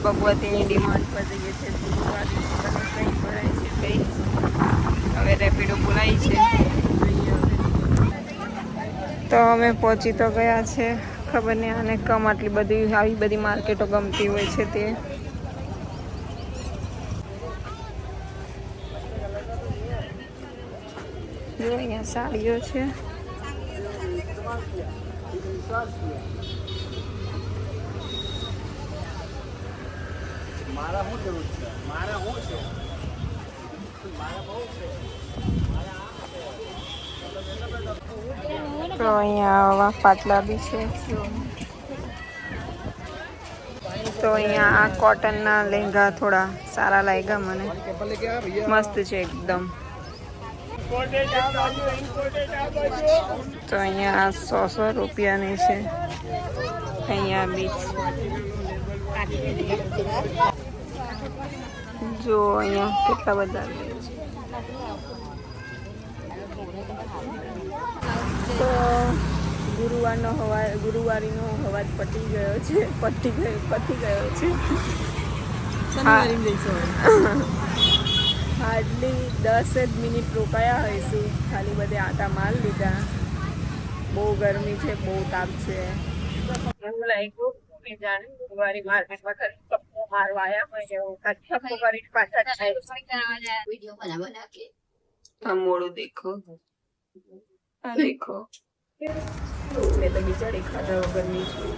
ભગવતીની demand પર જઈએ છીએ કઈ ભરાય છે કઈ હવે રેપિડો બોલાય છે તો અમે પહોંચી તો ગયા છે ખબર નહીં આને કમ આટલી બધી આવી બધી માર્કેટો ગમતી હોય છે તે જો અહીંયા સાડીઓ છે મારા શું જરૂર છે મારા શું છે મારા બહુ છે તો અહીંયા આવા પાટલા બી છે તો અહીંયા આ કોટનના લહેંગા થોડા સારા લાગ્યા મને મસ્ત છે એકદમ તો અહીંયા 100 રૂપિયાની છે અહીંયા બી જો અહીંયા કેટલા બધા તો ગુરુવારીનો હવાજ પતી ગયો છે હાર્ડલી 10 જ મિનિટ રોકાયા હોઈશું ખાલી બધે આટા માર લીધા બહુ ગરમી છે બહુ તાપ છે એવું લાગ્યું કે જાણે ગુરુવારી માર્કેટમાં મારવા આવ્યા હોય એવું થપ્પો કરી પાછા આ મોડું દેખો આ દેખો મેં તો બિચારી ખાધા વગરની છું